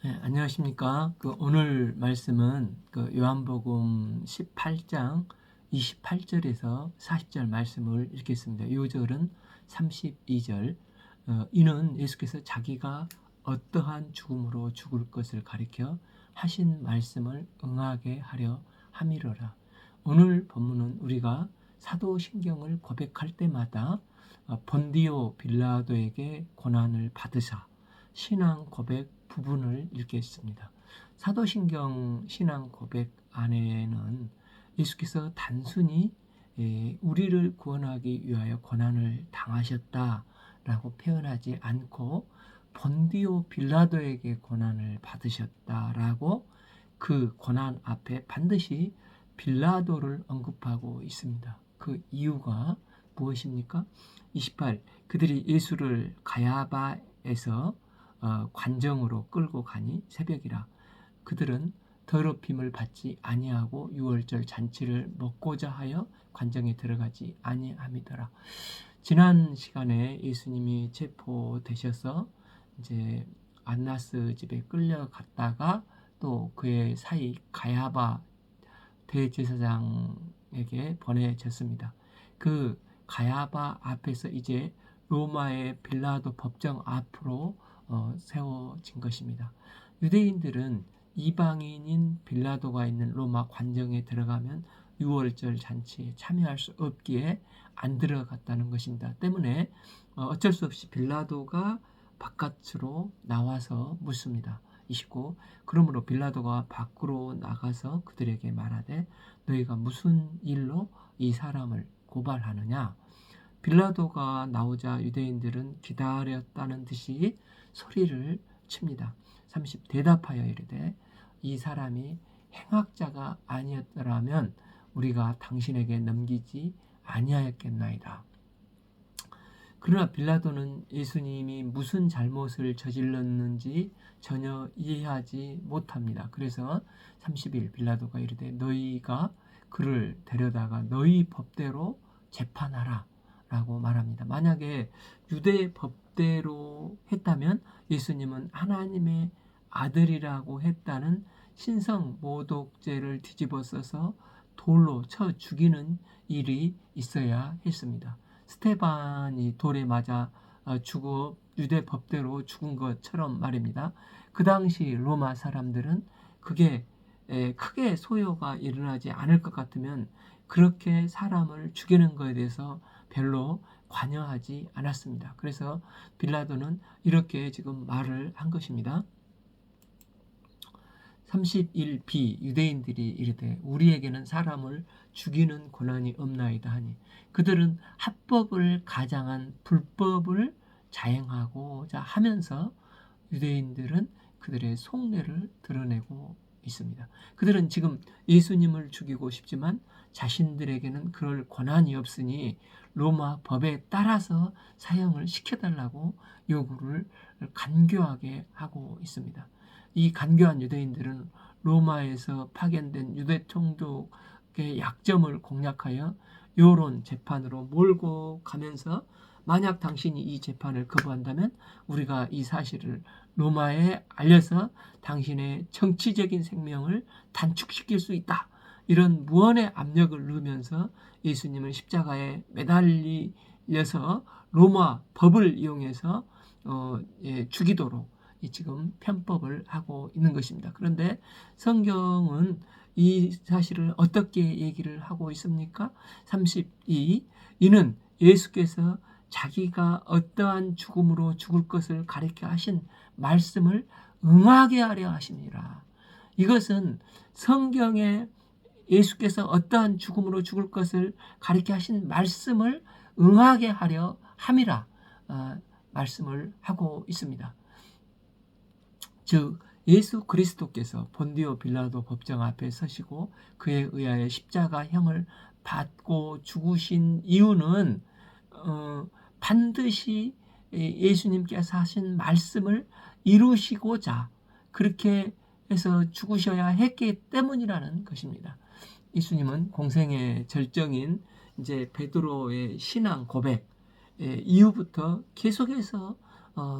네, 안녕하십니까. 오늘 말씀은 요한복음 18장 28절에서 40절 말씀을 읽겠습니다. 요절은 32절. 이는 예수께서 자기가 어떠한 죽음으로 죽을 것을 가리켜 하신 말씀을 응하게 하려 함이로라. 오늘 본문은 우리가 사도신경을 고백할 때마다 본디오 빌라도에게 고난을 받으사 신앙 고백 부분을 읽겠습니다. 사도신경 신앙 고백 안에는 예수께서 단순히 우리를 구원하기 위하여 고난을 당하셨다라고 표현하지 않고 본디오 빌라도에게 고난을 받으셨다라고 그 고난 앞에 반드시 빌라도를 언급하고 있습니다. 그 이유가 무엇입니까? 28. 그들이 예수를 가야바에서 관정으로 끌고 가니 새벽이라. 그들은 더럽힘을 받지 아니하고 유월절 잔치를 먹고자 하여 관정에 들어가지 아니함이더라. 지난 시간에 예수님이 체포되셔서 이제 안나스 집에 끌려갔다가 또 그의 사이 가야바 대제사장에게 보내졌습니다. 그 가야바 앞에서 이제 로마의 빌라도 법정 앞으로 세워진 것입니다. 유대인들은 이방인인 빌라도가 있는 로마 관정에 들어가면 유월절 잔치에 참여할 수 없기에 안 들어갔다는 것입니다. 때문에 어쩔 수 없이 빌라도가 바깥으로 나와서 묻습니다. 29. 그러므로 빌라도가 밖으로 나가서 그들에게 말하되 너희가 무슨 일로 이 사람을 고발하느냐. 빌라도가 나오자 유대인들은 기다렸다는 듯이 소리를 칩니다. 30. 대답하여 이르되 이 사람이 행악자가 아니었더라면 우리가 당신에게 넘기지 아니하였겠나이다. 그러나 빌라도는 예수님이 무슨 잘못을 저질렀는지 전혀 이해하지 못합니다. 그래서 30일 빌라도가 이르되 너희가 그를 데려다가 너희 법대로 재판하라 라고 말합니다. 만약에 유대 법대로 했다면 예수님은 하나님의 아들이라고 했다는 신성 모독죄를 뒤집어 써서 돌로 쳐 죽이는 일이 있어야 했습니다. 스테반이 돌에 맞아 죽어 유대 법대로 죽은 것처럼 말입니다. 그 당시 로마 사람들은 그게 크게 소요가 일어나지 않을 것 같으면 그렇게 사람을 죽이는 것에 대해서 별로 관여하지 않았습니다. 그래서 빌라도는 이렇게 지금 말을 한 것입니다. 31b 유대인들이 이르되 우리에게는 사람을 죽이는 권한이 없나이다 하니 그들은 합법을 가장한 불법을 자행하고자 하면서 유대인들은 그들의 속내를 드러내고 있습니다. 그들은 지금 예수님을 죽이고 싶지만 자신들에게는 그럴 권한이 없으니 로마 법에 따라서 사형을 시켜달라고 요구를 간교하게 하고 있습니다. 이 간교한 유대인들은 로마에서 파견된 유대 총독의 약점을 공략하여 여론 재판으로 몰고 가면서 만약 당신이 이 재판을 거부한다면 우리가 이 사실을 로마에 알려서 당신의 정치적인 생명을 단축시킬 수 있다. 이런 무언의 압력을 넣으면서 예수님을 십자가에 매달려서 로마 법을 이용해서 죽이도록 지금 편법을 하고 있는 것입니다. 그런데 성경은 이 사실을 어떻게 얘기를 하고 있습니까? 32. 이는 예수께서 자기가 어떠한 죽음으로 죽을 것을 가리켜 하신 말씀을 응하게 하려 하심이라. 이것은 성경에 예수께서 어떠한 죽음으로 죽을 것을 가리켜 하신 말씀을 응하게 하려 함이라 말씀을 하고 있습니다. 즉 예수 그리스도께서 본디오 빌라도 법정 앞에 서시고 그에 의하여 십자가형을 받고 죽으신 이유는 반드시 예수님께서 하신 말씀을 이루시고자 그렇게 해서 죽으셔야 했기 때문이라는 것입니다. 예수님은 공생의 절정인 이제 베드로의 신앙 고백 이후부터 계속해서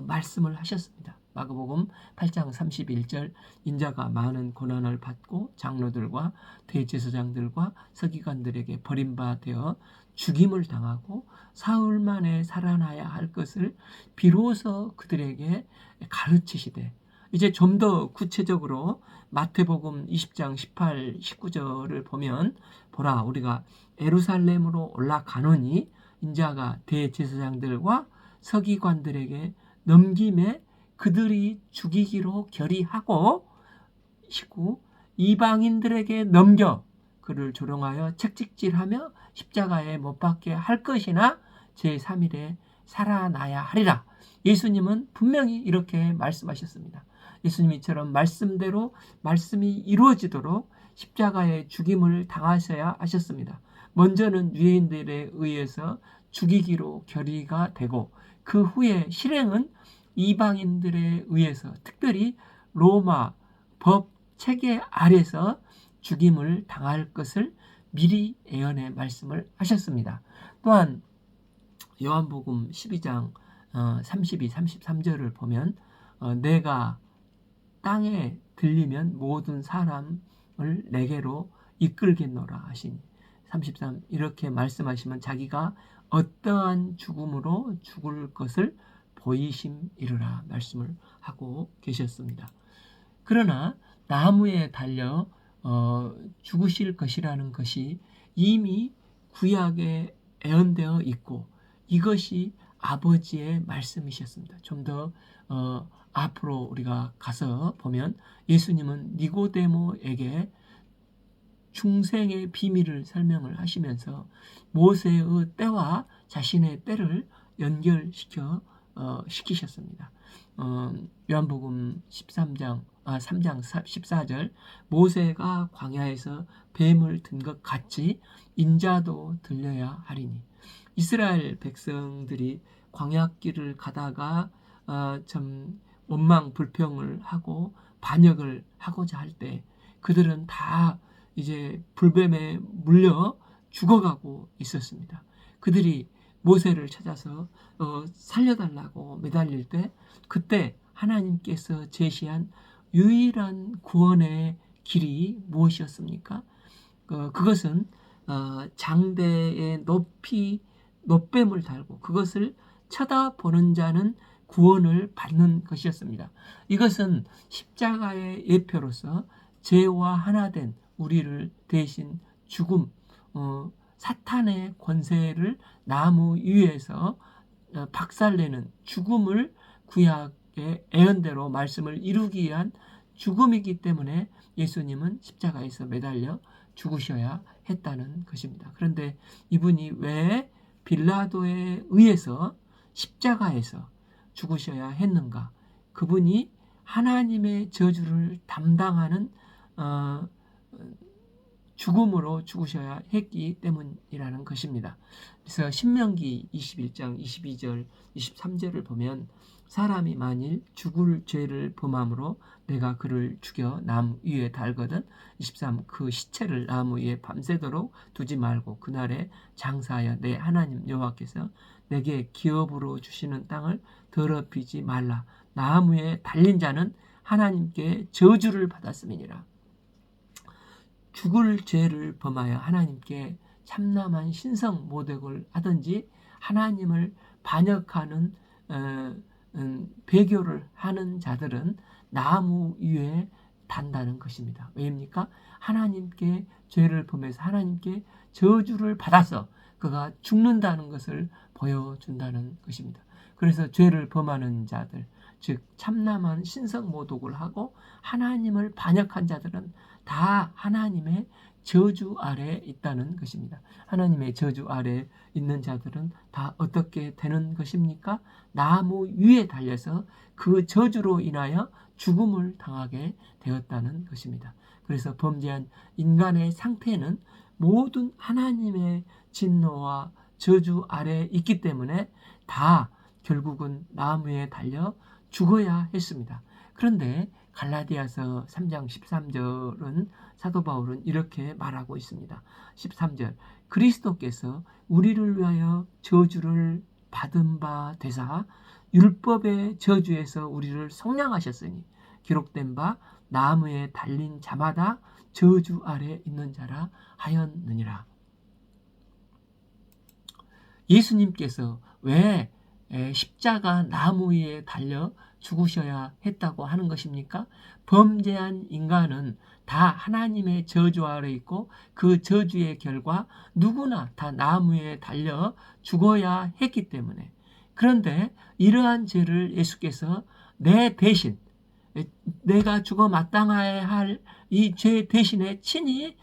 말씀을 하셨습니다. 마가복음 8장 31절 인자가 많은 고난을 받고 장로들과 대제사장들과 서기관들에게 버림받아 죽임을 당하고 사흘 만에 살아나야 할 것을 비로소 그들에게 가르치시되, 이제 좀 더 구체적으로 마태복음 20장 18, 19절을 보면, 보라 우리가 예루살렘으로 올라가노니 인자가 대제사장들과 서기관들에게 넘김에 그들이 죽이기로 결의하고 19 이방인들에게 넘겨 그를 조롱하여 채찍질하며 십자가에 못 박게 할 것이나 제3일에 살아나야 하리라. 예수님은 분명히 이렇게 말씀하셨습니다. 예수님이 이처럼 말씀대로 말씀이 이루어지도록 십자가의 죽임을 당하셔야 하셨습니다. 먼저는 유대인들에 의해서 죽이기로 결의가 되고, 그 후에 실행은 이방인들에 의해서, 특별히 로마 법 체계 아래서 죽임을 당할 것을 미리 예언의 말씀을 하셨습니다. 또한 요한복음 12장 32, 33절을 보면 내가 땅에 들리면 모든 사람을 내게로 이끌겠노라 하시니 33 이렇게 말씀하시면 자기가 어떠한 죽음으로 죽을 것을 보이심이르라 말씀을 하고 계셨습니다. 그러나 나무에 달려 죽으실 것이라는 것이 이미 구약에 예언되어 있고, 이것이 아버지의 말씀이셨습니다. 좀 더 앞으로 우리가 가서 보면 예수님은 니고데모에게 중생의 비밀을 설명을 하시면서 모세의 때와 자신의 때를 연결시키셨습니다. 요한복음 3장 14절 모세가 광야에서 뱀을 든 것 같이 인자도 들려야 하리니, 이스라엘 백성들이 광야길을 가다가 참 원망 불평을 하고 반역을 하고자 할 때 그들은 다 이제 불뱀에 물려 죽어가고 있었습니다. 그들이 모세를 찾아서 살려달라고 매달릴 때, 그때 하나님께서 제시한 유일한 구원의 길이 무엇이었습니까? 그것은 장대에 높이 놋뱀을 달고 그것을 쳐다보는 자는 구원을 받는 것이었습니다. 이것은 십자가의 예표로서 죄와 하나 된 우리를 대신 죽음, 사탄의 권세를 나무 위에서 박살내는 죽음을 구약의 예언대로 말씀을 이루기 위한 죽음이기 때문에 예수님은 십자가에서 매달려 죽으셔야 했다는 것입니다. 그런데 이분이 왜 빌라도에 의해서 십자가에서 죽으셔야 했는가? 그분이 하나님의 저주를 담당하는 죽음으로 죽으셔야 했기 때문이라는 것입니다. 그래서 신명기 21장 22절 23절을 보면 사람이 만일 죽을 죄를 범함으로 내가 그를 죽여 나무 위에 달거든 23 그 시체를 나무 위에 밤새도록 두지 말고 그날에 장사하여 내 하나님 여호와께서 내게 기업으로 주시는 땅을 더럽히지 말라. 나무에 달린 자는 하나님께 저주를 받았음이니라. 죽을 죄를 범하여 하나님께 참남한 신성 모독을 하든지 하나님을 반역하는 배교를 하는 자들은 나무 위에 단다는 것입니다. 왜입니까? 하나님께 죄를 범해서 하나님께 저주를 받아서 그가 죽는다는 것을 보여준다는 것입니다. 그래서 죄를 범하는 자들, 즉 참남한 신성 모독을 하고 하나님을 반역한 자들은 다 하나님의 저주 아래에 있다는 것입니다. 하나님의 저주 아래에 있는 자들은 다 어떻게 되는 것입니까? 나무 위에 달려서 그 저주로 인하여 죽음을 당하게 되었다는 것입니다. 그래서 범죄한 인간의 상태는 모든 하나님의 진노와 저주 아래에 있기 때문에 다 결국은 나무에 달려 죽어야 했습니다. 그런데 갈라디아서 3장 13절은 사도 바울은 이렇게 말하고 있습니다. 13절 그리스도께서 우리를 위하여 저주를 받은 바 되사 율법의 저주에서 우리를 속량하셨으니 기록된 바 나무에 달린 자마다 저주 아래 있는 자라 하였느니라. 예수님께서 왜 십자가 나무 위에 달려 죽으셔야 했다고 하는 것입니까? 범죄한 인간은 다 하나님의 저주 아래 있고 그 저주의 결과 누구나 다 나무 위에 달려 죽어야 했기 때문에. 그런데 이러한 죄를 예수께서 내 대신, 내가 죽어 마땅해야 할 이 죄 대신에 친히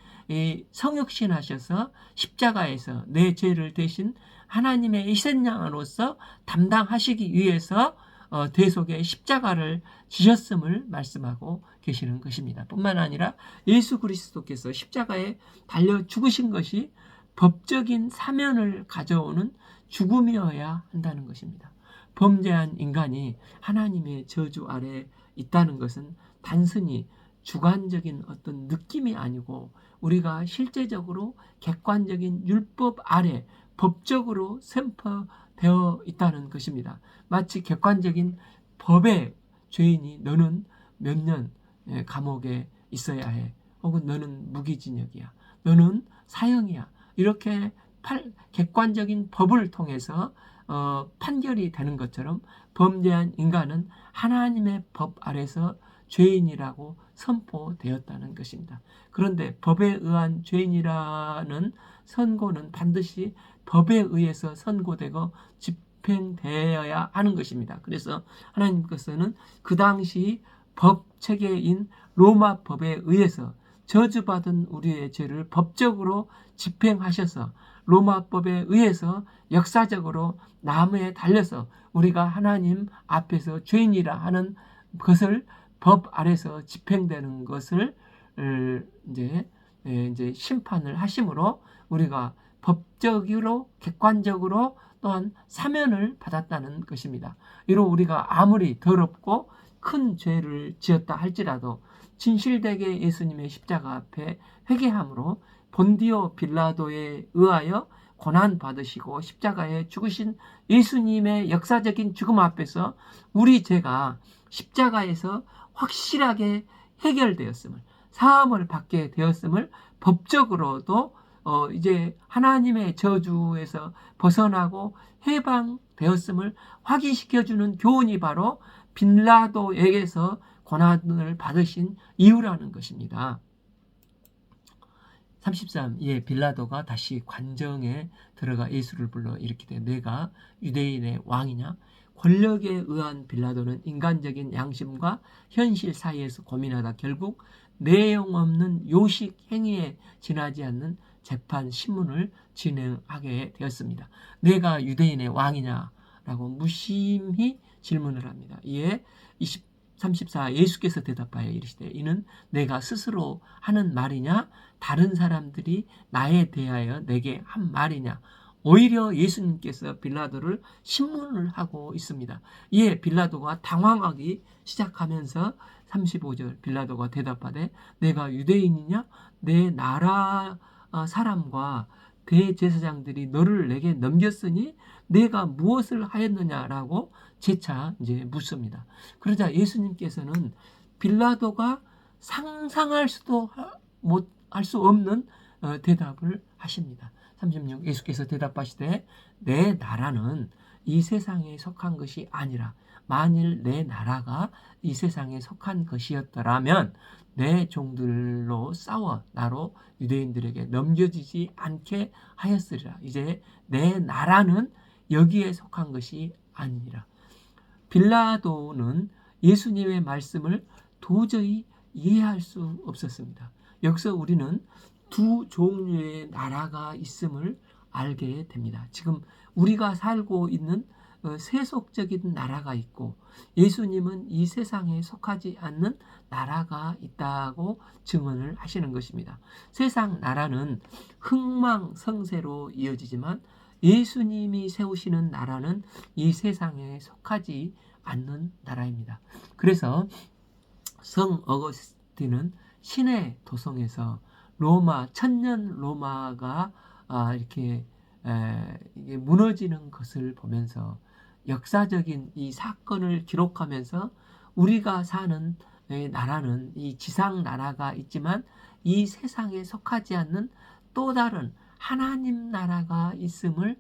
성육신하셔서 십자가에서 내 죄를 대신 하나님의 희생양으로서 담당하시기 위해서 대속의 십자가를 지셨음을 말씀하고 계시는 것입니다. 뿐만 아니라 예수 그리스도께서 십자가에 달려 죽으신 것이 법적인 사면을 가져오는 죽음이어야 한다는 것입니다. 범죄한 인간이 하나님의 저주 아래 있다는 것은 단순히 주관적인 어떤 느낌이 아니고 우리가 실제적으로 객관적인 율법 아래 법적으로 선포되어 있다는 것입니다. 마치 객관적인 법의 죄인이 너는 몇 년 감옥에 있어야 해. 혹은 너는 무기징역이야. 너는 사형이야. 이렇게 객관적인 법을 통해서 판결이 되는 것처럼 범죄한 인간은 하나님의 법 아래서 죄인이라고 선포되었다는 것입니다. 그런데 법에 의한 죄인이라는 선고는 반드시 법에 의해서 선고되고 집행되어야 하는 것입니다. 그래서 하나님께서는 그 당시 법 체계인 로마 법에 의해서 저주받은 우리의 죄를 법적으로 집행하셔서 로마법에 의해서 역사적으로 나무에 달려서 우리가 하나님 앞에서 죄인이라 하는 것을 법 아래서 집행되는 것을 이제 심판을 하심으로 우리가 법적으로 객관적으로 또한 사면을 받았다는 것입니다. 이로 우리가 아무리 더럽고 큰 죄를 지었다 할지라도 진실되게 예수님의 십자가 앞에 회개함으로 본디오 빌라도에 의하여 고난 받으시고 십자가에 죽으신 예수님의 역사적인 죽음 앞에서 우리 죄가 십자가에서 확실하게 해결되었음을, 사함을 받게 되었음을, 법적으로도 이제 하나님의 저주에서 벗어나고 해방되었음을 확인시켜주는 교훈이 바로 빌라도에게서 고난을 받으신 이유라는 것입니다. 33. 빌라도가 다시 관정에 들어가 예수를 불러 이르기되 내가 유대인의 왕이냐? 권력에 의한 빌라도는 인간적인 양심과 현실 사이에서 고민하다 결국 내용 없는 요식 행위에 지나지 않는 재판 신문을 진행하게 되었습니다. 내가 유대인의 왕이냐? 라고 무심히 질문을 합니다. 이에 34. 예수께서 대답하여 이르시되 이는 내가 스스로 하는 말이냐 다른 사람들이 나에 대하여 내게 한 말이냐. 오히려 예수님께서 빌라도를 신문을 하고 있습니다. 이에 빌라도가 당황하기 시작하면서 35절 빌라도가 대답하되 내가 유대인이냐? 내 나라 사람과 대제사장들이 너를 내게 넘겼으니 내가 무엇을 하였느냐라고 재차 이제 묻습니다. 그러자 예수님께서는 빌라도가 상상할 수도 할 수 없는 대답을 하십니다. 36. 예수께서 대답하시되 내 나라는 이 세상에 속한 것이 아니라 만일 내 나라가 이 세상에 속한 것이었더라면 내 종들로 싸워 나로 유대인들에게 넘겨지지 않게 하였으리라. 이제 내 나라는 여기에 속한 것이 아니니라. 빌라도는 예수님의 말씀을 도저히 이해할 수 없었습니다. 여기서 우리는 두 종류의 나라가 있음을 알게 됩니다. 지금 우리가 살고 있는 세속적인 나라가 있고 예수님은 이 세상에 속하지 않는 나라가 있다고 증언을 하시는 것입니다. 세상 나라는 흥망성쇠로 이어지지만 예수님이 세우시는 나라는 이 세상에 속하지 않는 나라입니다. 그래서 성 어거스틴은 신의 도성에서 로마 천년 로마가 이렇게 무너지는 것을 보면서 역사적인 이 사건을 기록하면서 우리가 사는 나라는 이 지상 나라가 있지만 이 세상에 속하지 않는 또 다른 하나님 나라가 있음을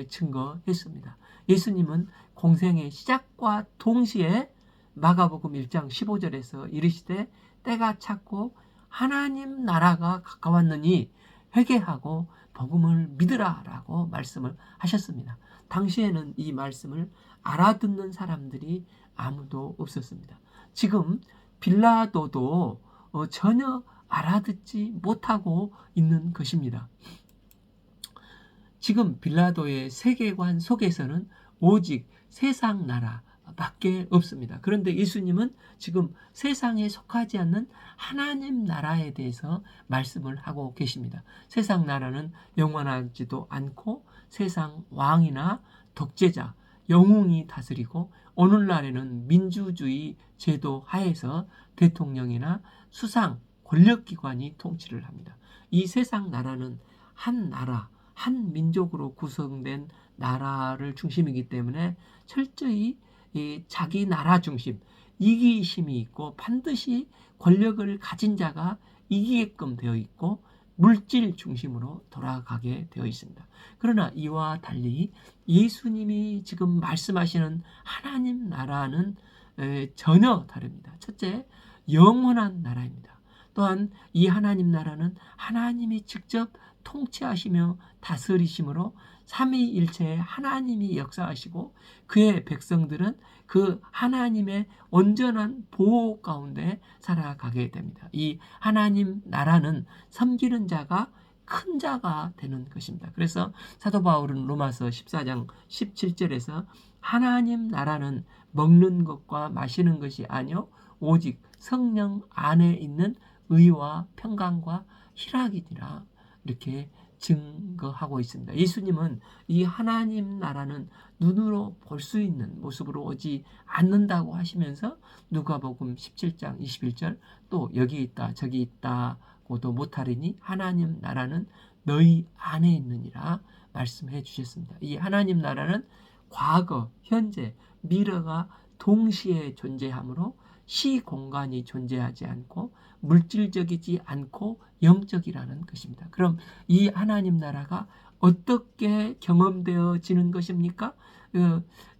증거했습니다. 예수님은 공생의 시작과 동시에 마가복음 1장 15절에서 이르시되 때가 찼고 하나님 나라가 가까웠느니 회개하고 복음을 믿으라라고 말씀을 하셨습니다. 당시에는 이 말씀을 알아듣는 사람들이 아무도 없었습니다. 지금 빌라도도 전혀 알아듣지 못하고 있는 것입니다. 지금 빌라도의 세계관 속에서는 오직 세상 나라밖에 없습니다. 그런데 예수님은 지금 세상에 속하지 않는 하나님 나라에 대해서 말씀을 하고 계십니다. 세상 나라는 영원하지도 않고 세상 왕이나 독재자, 영웅이 다스리고 오늘날에는 민주주의 제도 하에서 대통령이나 수상 권력기관이 통치를 합니다. 이 세상 나라는 한 나라, 한 민족으로 구성된 나라를 중심이기 때문에 철저히 자기 나라 중심, 이기심이 있고 반드시 권력을 가진 자가 이기게끔 되어 있고 물질 중심으로 돌아가게 되어 있습니다. 그러나 이와 달리 예수님이 지금 말씀하시는 하나님 나라는 전혀 다릅니다. 첫째, 영원한 나라입니다. 또한 이 하나님 나라는 하나님이 직접 통치하시며 다스리심으로 삼위일체의 하나님이 역사하시고 그의 백성들은 그 하나님의 온전한 보호 가운데 살아가게 됩니다. 이 하나님 나라는 섬기는 자가 큰 자가 되는 것입니다. 그래서 사도 바울은 로마서 14장 17절에서 하나님 나라는 먹는 것과 마시는 것이 아니요 오직 성령 안에 있는 의와 평강과 희락이니라 이렇게 증거하고 있습니다. 예수님은 이 하나님 나라는 눈으로 볼 수 있는 모습으로 오지 않는다고 하시면서 누가복음 17장 21절 또 여기 있다 저기 있다고도 못하리니 하나님 나라는 너희 안에 있느니라 말씀해 주셨습니다. 이 하나님 나라는 과거, 현재, 미래가 동시에 존재하므로 시공간이 존재하지 않고 물질적이지 않고 영적이라는 것입니다. 그럼 이 하나님 나라가 어떻게 경험되어지는 것입니까?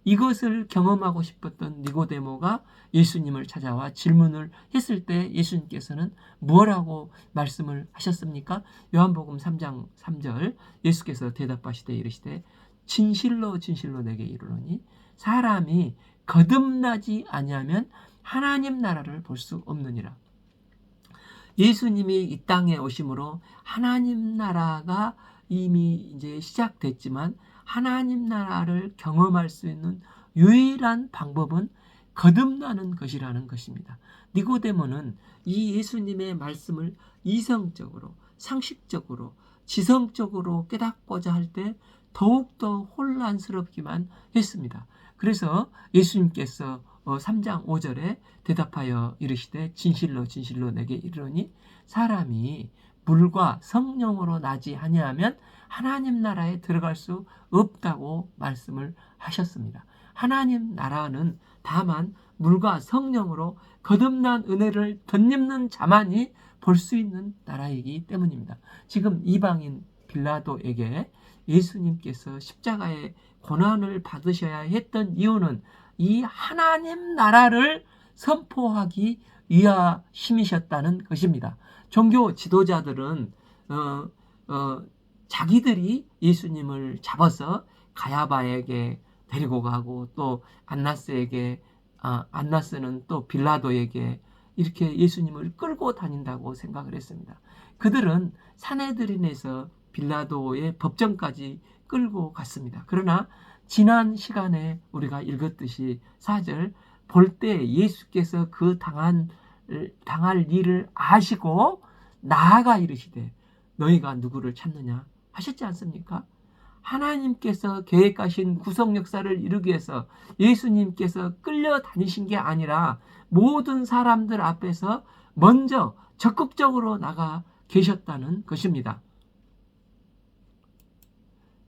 이것을 경험하고 싶었던 니고데모가 예수님을 찾아와 질문을 했을 때 예수님께서는 뭐라고 말씀을 하셨습니까? 요한복음 3장 3절 예수께서 대답하시되 이르시되 진실로 진실로 내게 이르노니 사람이 거듭나지 아니하면 하나님 나라를 볼 수 없느니라. 예수님이 이 땅에 오심으로 하나님 나라가 이미 이제 시작됐지만 하나님 나라를 경험할 수 있는 유일한 방법은 거듭나는 것이라는 것입니다. 니고데모는 이 예수님의 말씀을 이성적으로, 상식적으로, 지성적으로 깨닫고자 할 때 더욱더 혼란스럽기만 했습니다. 그래서 예수님께서 3장 5절에 대답하여 이르시되 진실로 진실로 내게 이르노니 사람이 물과 성령으로 나지 아니하면 하나님 나라에 들어갈 수 없다고 말씀을 하셨습니다. 하나님 나라는 다만 물과 성령으로 거듭난 은혜를 덧입는 자만이 볼 수 있는 나라이기 때문입니다. 지금 이방인 빌라도에게 예수님께서 십자가의 고난을 받으셔야 했던 이유는 이 하나님 나라를 선포하기 위하심이셨다는 것입니다. 종교 지도자들은 자기들이 예수님을 잡아서 가야바에게 데리고 가고 또 안나스는 또 빌라도에게 이렇게 예수님을 끌고 다닌다고 생각을 했습니다. 그들은 사내들인에서 빌라도의 법정까지 끌고 갔습니다. 그러나 지난 시간에 우리가 읽었듯이 4절 볼 때 예수께서 그 당할 일을 아시고 나아가 이르시되 너희가 누구를 찾느냐 하셨지 않습니까? 하나님께서 계획하신 구속 역사를 이루기 위해서 예수님께서 끌려다니신 게 아니라 모든 사람들 앞에서 먼저 적극적으로 나가 계셨다는 것입니다.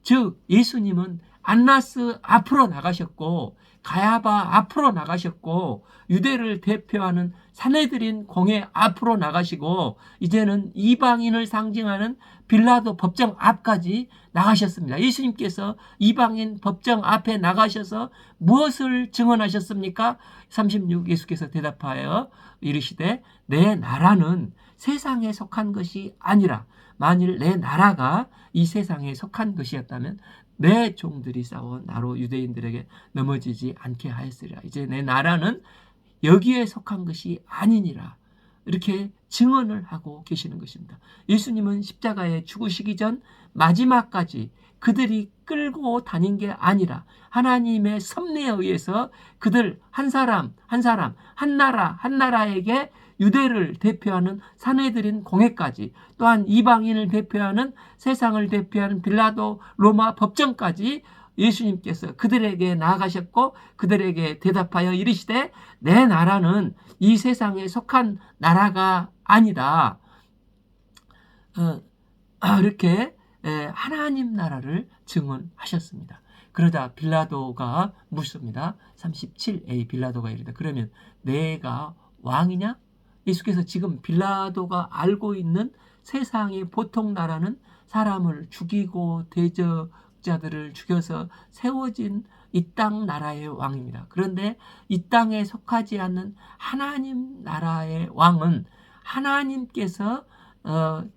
즉 예수님은 안나스 앞으로 나가셨고 가야바 앞으로 나가셨고 유대를 대표하는 산헤드린 공회 앞으로 나가시고 이제는 이방인을 상징하는 빌라도 법정 앞까지 나가셨습니다. 예수님께서 이방인 법정 앞에 나가셔서 무엇을 증언하셨습니까? 36 예수께서 대답하여 이르시되 내 나라는 세상에 속한 것이 아니라 만일 내 나라가 이 세상에 속한 것이었다면 내 종들이 싸워 나로 유대인들에게 넘어지지 않게 하였으리라. 이제 내 나라는 여기에 속한 것이 아니니라. 이렇게 증언을 하고 계시는 것입니다. 예수님은 십자가에 죽으시기 전 마지막까지 그들이 끌고 다닌 게 아니라 하나님의 섭리에 의해서 그들 한 사람 한 사람 한 나라 한 나라에게 유대를 대표하는 산헤드린 공회까지 또한 이방인을 대표하는 세상을 대표하는 빌라도 로마 법정까지 예수님께서 그들에게 나아가셨고 그들에게 대답하여 이르시되 내 나라는 이 세상에 속한 나라가 아니다. 이렇게 하나님 나라를 증언하셨습니다. 그러자 빌라도가 묻습니다. 37a 빌라도가 이르되 그러면 내가 왕이냐? 예수께서 지금 빌라도가 알고 있는 세상의 보통 나라는 사람을 죽이고 대적자들을 죽여서 세워진 이 땅 나라의 왕입니다. 그런데 이 땅에 속하지 않는 하나님 나라의 왕은 하나님께서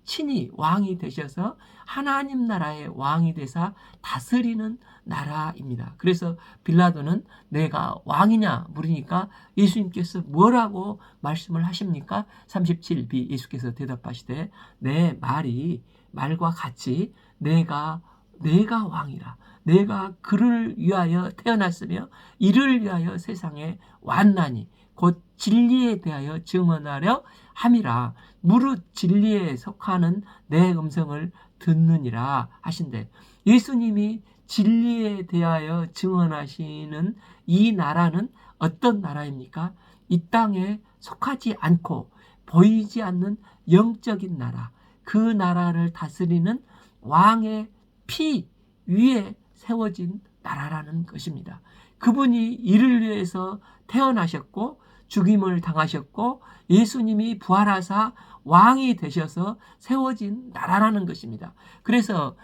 친히 왕이 되셔서 하나님 나라의 왕이 되사 다스리는 나라입니다. 그래서 빌라도는 내가 왕이냐 물으니까 예수님께서 뭐라고 말씀을 하십니까? 37b 예수께서 대답하시되 내 말이 말과 같이 내가 왕이라. 내가 그를 위하여 태어났으며 이를 위하여 세상에 왔나니 곧 진리에 대하여 증언하려 함이라. 무릇 진리에 속하는 내 음성을 듣느니라 하신대. 예수님이 진리에 대하여 증언하시는 이 나라는 어떤 나라입니까? 이 땅에 속하지 않고 보이지 않는 영적인 나라, 그 나라를 다스리는 왕의 피 위에 세워진 나라라는 것입니다. 그분이 이를 위해서 태어나셨고 죽임을 당하셨고 예수님이 부활하사 왕이 되셔서 세워진 나라라는 것입니다. 그래서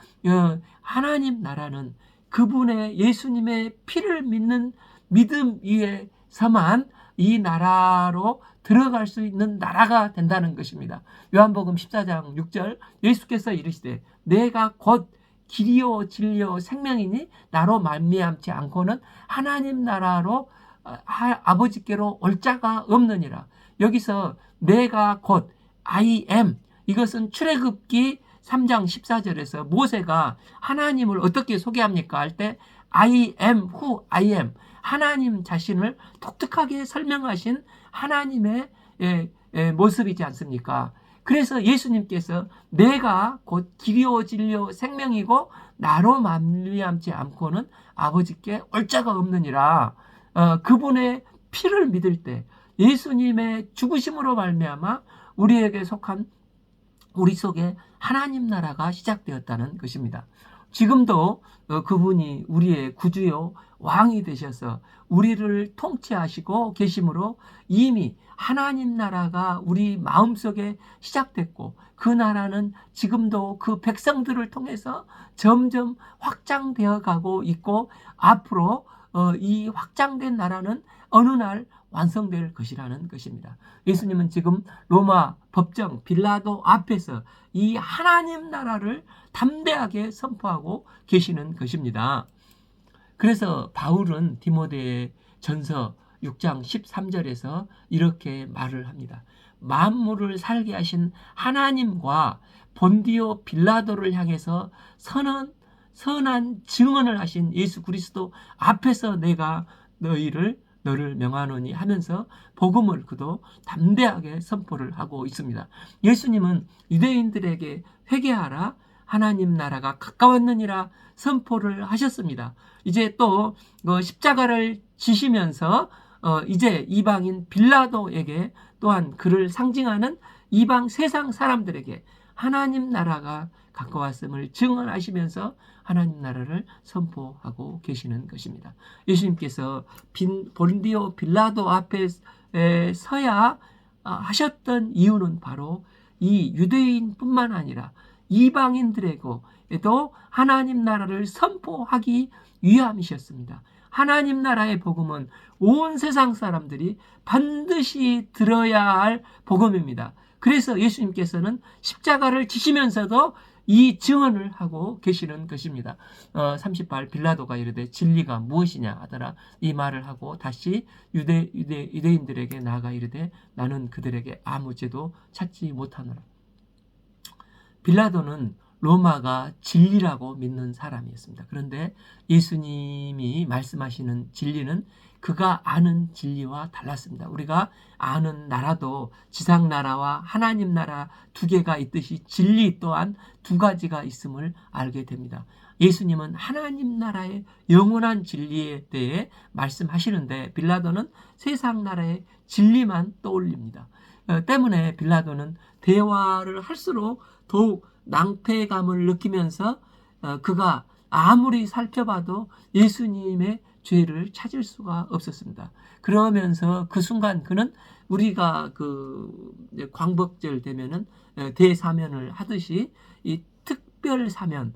하나님 나라는 그분의 예수님의 피를 믿는 믿음 위에서만 이 나라로 들어갈 수 있는 나라가 된다는 것입니다. 요한복음 14장 6절 예수께서 이르시되 내가 곧 길이요 진리요 생명이니 나로 말미암지 않고는 하나님 나라로 아버지께로 올 자가 없느니라. 여기서 내가 곧 I am 이것은 출애굽기 3장 14절에서 모세가 하나님을 어떻게 소개합니까? 할 때 I am who I am 하나님 자신을 독특하게 설명하신 하나님의 모습이지 않습니까? 그래서 예수님께서 내가 곧 길이요 진리요 생명이고 나로 말미암지 않고는 아버지께 올 자가 없느니라. 그분의 피를 믿을 때 예수님의 죽으심으로 말미암아 우리에게 속한 우리 속에 하나님 나라가 시작되었다는 것입니다. 지금도 그분이 우리의 구주요 왕이 되셔서 우리를 통치하시고 계심으로 이미 하나님 나라가 우리 마음속에 시작됐고 그 나라는 지금도 그 백성들을 통해서 점점 확장되어 가고 있고 앞으로 이 확장된 나라는 어느 날 완성될 것이라는 것입니다. 예수님은 지금 로마 법정 빌라도 앞에서 이 하나님 나라를 담대하게 선포하고 계시는 것입니다. 그래서 바울은 디모데 전서 6장 13절에서 이렇게 말을 합니다. 만물을 살게 하신 하나님과 본디오 빌라도를 향해서 선한 증언을 하신 예수 그리스도 앞에서 내가 너를 명하노니 하면서 복음을 그도 담대하게 선포를 하고 있습니다. 예수님은 유대인들에게 회개하라 하나님 나라가 가까웠느니라 선포를 하셨습니다. 이제 또 십자가를 지시면서 이제 이방인 빌라도에게 또한 그를 상징하는 이방 세상 사람들에게 하나님 나라가 가까웠음을 증언하시면서 하나님 나라를 선포하고 계시는 것입니다. 예수님께서 본디오 빌라도 앞에 서야 하셨던 이유는 바로 이 유대인뿐만 아니라 이방인들에게도 하나님 나라를 선포하기 위함이셨습니다. 하나님 나라의 복음은 온 세상 사람들이 반드시 들어야 할 복음입니다. 그래서 예수님께서는 십자가를 지시면서도 이 증언을 하고 계시는 것입니다. 38 빌라도가 이르되 진리가 무엇이냐 하더라. 이 말을 하고 다시 유대인들에게 나아가 이르되 나는 그들에게 아무 죄도 찾지 못하노라. 빌라도는 로마가 진리라고 믿는 사람이었습니다. 그런데 예수님이 말씀하시는 진리는 그가 아는 진리와 달랐습니다. 우리가 아는 나라도 지상 나라와 하나님 나라 두 개가 있듯이 진리 또한 두 가지가 있음을 알게 됩니다. 예수님은 하나님 나라의 영원한 진리에 대해 말씀하시는데 빌라도는 세상 나라의 진리만 떠올립니다. 때문에 빌라도는 대화를 할수록 더욱 낭패감을 느끼면서 그가 아무리 살펴봐도 예수님의 죄를 찾을 수가 없었습니다. 그러면서 그 순간 그는 우리가 그 광복절 되면은 대사면을 하듯이 이 특별 사면,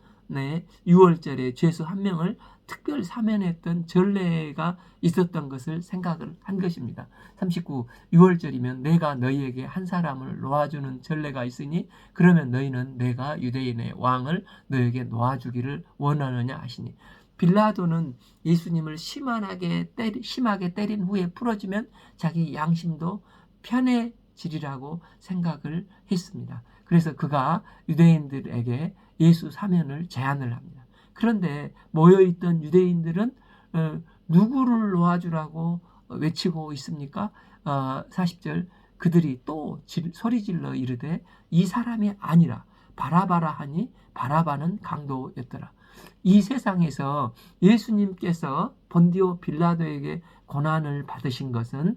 6월절에 죄수 한 명을 특별 사면했던 전례가 있었던 것을 생각을 한 것입니다. 39 6월절이면 내가 너희에게 한 사람을 놓아주는 전례가 있으니 그러면 너희는 내가 유대인의 왕을 너희에게 놓아주기를 원하느냐 하시니 빌라도는 예수님을 심하게 때린 후에 풀어주면 자기 양심도 편해지리라고 생각을 했습니다. 그래서 그가 유대인들에게 예수 사면을 제안을 합니다. 그런데 모여있던 유대인들은 누구를 놓아주라고 외치고 있습니까? 40절 그들이 또 소리질러 이르되 이 사람이 아니라 바라바라 하니 바라바는 강도였더라. 이 세상에서 예수님께서 본디오 빌라도에게 고난을 받으신 것은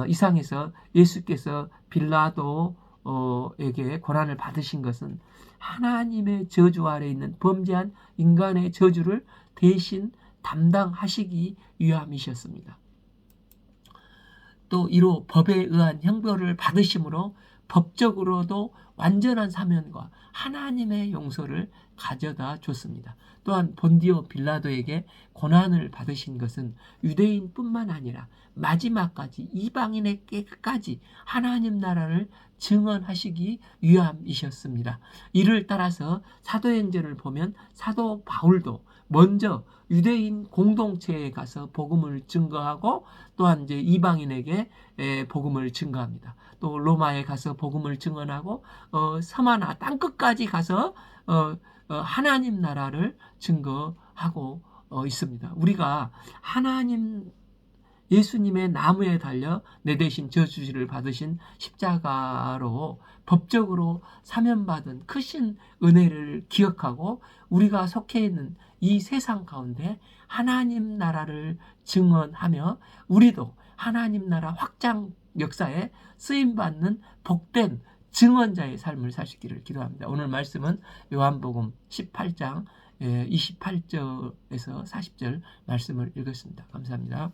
이상에서 예수께서 빌라도에게 고난을 받으신 것은 하나님의 저주 아래 있는 범죄한 인간의 저주를 대신 담당하시기 위함이셨습니다. 또 이로 법에 의한 형벌을 받으심으로 법적으로도 완전한 사면과 하나님의 용서를 가져다 줬습니다. 또한 본디오 빌라도에게 고난을 받으신 것은 유대인뿐만 아니라 마지막까지 이방인에게까지 하나님 나라를 증언하시기 위함이셨습니다. 이를 따라서 사도행전을 보면 사도 바울도 먼저 유대인 공동체에 가서 복음을 증거하고 또한 이제 이방인에게 복음을 증거합니다. 또 로마에 가서 복음을 증언하고 섬 하나 땅끝까지 가서 하나님 나라를 증거하고 있습니다. 우리가 하나님 예수님의 나무에 달려 내 대신 저주를 받으신 십자가로 법적으로 사면받은 크신 은혜를 기억하고 우리가 속해 있는 이 세상 가운데 하나님 나라를 증언하며 우리도 하나님 나라 확장 역사에 쓰임받는 복된 증언자의 삶을 사시기를 기도합니다. 오늘 말씀은 요한복음 18장 28절에서 40절 말씀을 읽었습니다. 감사합니다.